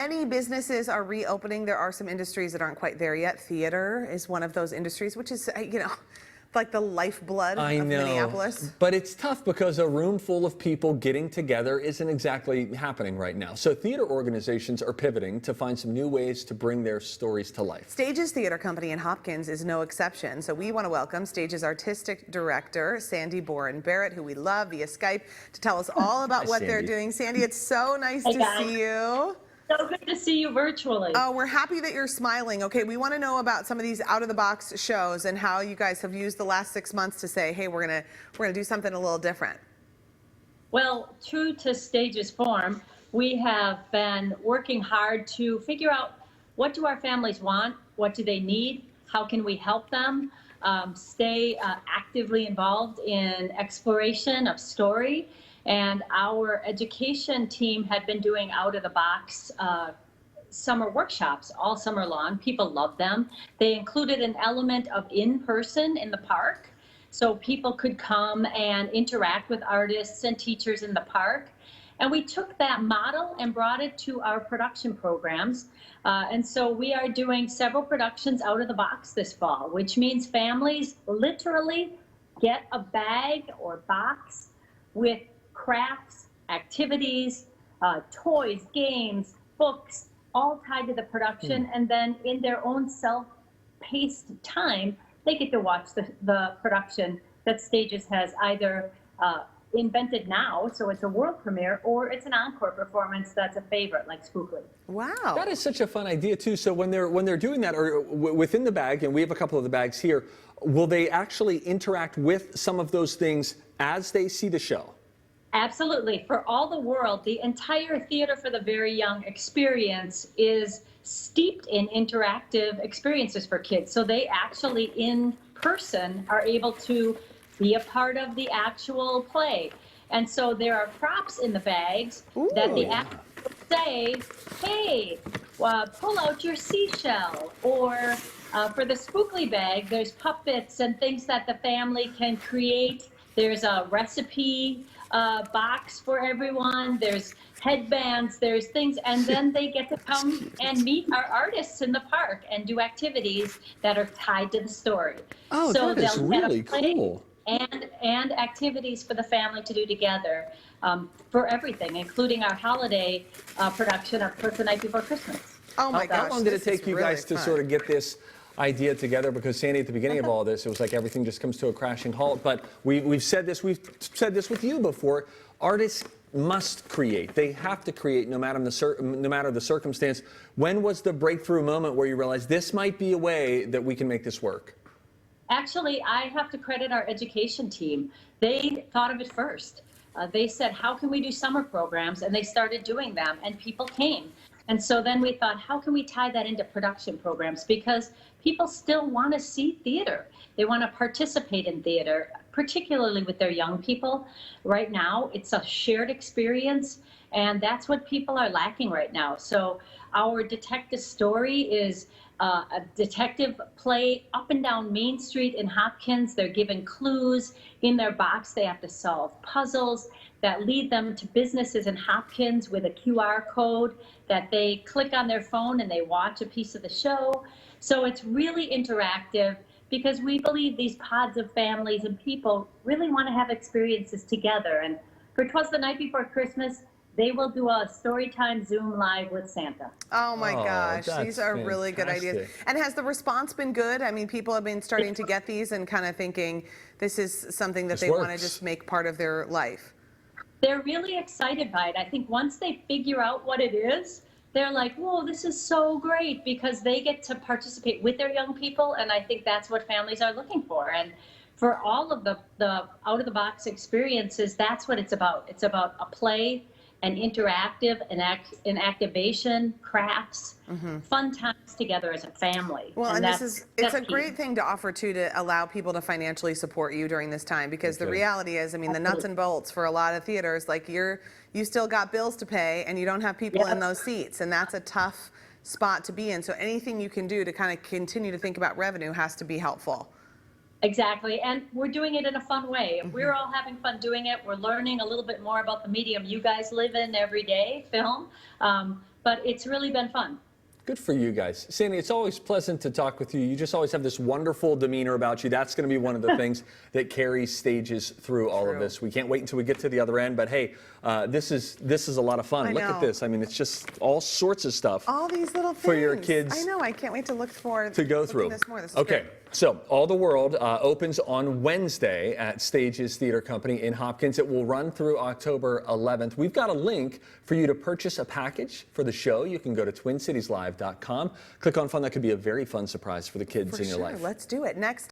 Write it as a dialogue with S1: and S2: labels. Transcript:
S1: Many businesses are reopening. There are some industries that aren't quite there yet. Theater is one of those industries, which is, like the lifeblood
S2: I
S1: of
S2: know,
S1: Minneapolis.
S2: but it's tough because a room full of people getting together isn't exactly happening right now. So theater organizations are pivoting to find some new ways to bring their stories to life.
S1: Stages Theater Company in Hopkins is no exception. So we want to welcome Stages artistic director, Sandy Boren Barrett, who we love via Skype, to tell us all about what they're doing. Sandy, it's so nice to see you.
S3: So good to see you virtually.
S1: Oh, we're happy that you're smiling. Okay, we want to know about some of these out-of-the-box shows and how you guys have used the last 6 months to say, hey, we're gonna do something a little different.
S3: Well, true to Stages form, we have been working hard to figure out what do our families want, what do they need, how can we help them stay actively involved in exploration of story. And our education team had been doing out-of-the-box summer workshops all summer long. People love them. They included an element of in-person in the park, so people could come and interact with artists and teachers in the park. And we took that model and brought it to our production programs. And so we are doing several productions out of the box this fall, which means families literally get a bag or box with crafts, activities, toys, games, books, all tied to the production. And then in their own self-paced time, they get to watch the production that Stages has either invented now, so it's a world premiere, or it's an encore performance that's a favorite, like Spookly.
S1: Wow.
S2: That is such a fun idea too. So when they're doing that, or within the bag, and we have a couple of the bags here, will they actually interact with some of those things as they see the show?
S3: Absolutely. For all the world, the entire Theater for the Very Young experience is steeped in interactive experiences for kids. So they actually, in person, are able to be a part of the actual play. And so there are props in the bags that the actors say, hey, pull out your seashell. Or for the Spookly bag, there's puppets and things that the family can create. There's a recipe box for everyone. There's headbands, there's things, and then they get to come and meet our artists in the park and do activities that are tied to the story.
S2: Oh,
S3: so
S2: that is
S3: they'll get
S2: really
S3: a play
S2: cool.
S3: And activities for the family to do together for everything, including our holiday production of The Night Before Christmas.
S1: Oh my gosh.
S2: How long did it take you
S1: really
S2: guys to
S1: fun.
S2: sort of get this idea together? Because Sandy, at the beginning of all this, it was like everything just comes to a crashing halt. But we've said this with you before. Artists must create. They have to create no matter the circumstance. When was the breakthrough moment where you realized this might be a way that we can make this work?
S3: Actually, I have to credit our education team. They thought of it first. They said, how can we do summer programs? And they started doing them, and people came. And so then we thought, how can we tie that into production programs? Because people still want to see theater. They want to participate in theater, particularly with their young people. Right now, it's a shared experience, and that's what people are lacking right now. So our detective story is a detective play up and down Main Street in Hopkins. They're given clues in their box. They have to solve puzzles that lead them to businesses in Hopkins with a QR code that they click on their phone and they watch a piece of the show. So it's really interactive because we believe these pods of families and people really want to have experiences together. And for 'Twas the Night Before Christmas, they will do a Storytime Zoom Live with Santa.
S1: Oh my gosh,
S2: that's
S1: these are really good ideas.
S2: fantastic.
S1: And has the response been good? I mean, people have been starting to get these and kind of thinking this is something that
S2: This
S1: they want to
S2: works.
S1: just make part of their life.
S3: They're really excited by it. I think once they figure out what it is, they're like, whoa, this is so great, because they get to participate with their young people, and I think that's what families are looking for. And for all of the out-of-the-box experiences, that's what it's about. It's about a play, an interactive, an activation, crafts, fun times together as a family.
S1: Well, and it's a
S3: key.
S1: great thing to offer too, to allow people to financially support you during this time, because the reality is, I mean, the nuts and bolts for a lot of theaters, like you still got bills to pay and you don't have people in those seats, and that's a tough spot to be in. So anything you can do to kind of continue to think about revenue has to be helpful.
S3: Exactly, and we're doing it in a fun way. We're all having fun doing it. We're learning a little bit more about the medium you guys live in every day, film. but it's really been fun.
S2: Good for you guys. Sandy, it's always pleasant to talk with you. You just always have this wonderful demeanor about you. That's going to be one of the things that carries stages through all of this. We can't wait until we get to the other end, but hey, this is a lot of fun.
S1: I
S2: Look at
S1: know.
S2: this. I mean, it's just all sorts of stuff
S1: All these little things.
S2: for your kids
S1: I know. I can't wait to look forward
S2: to go through.
S1: This more. This is
S2: Okay,
S1: great.
S2: so All the World opens on Wednesday at Stages Theater Company in Hopkins. It will run through October 11th. We've got a link for you to purchase a package for the show. You can go to TwinCitiesLive.com. Click on Fun. That could be a very fun surprise for the kids
S1: For
S2: in your
S1: sure.
S2: life.
S1: Let's do it. Next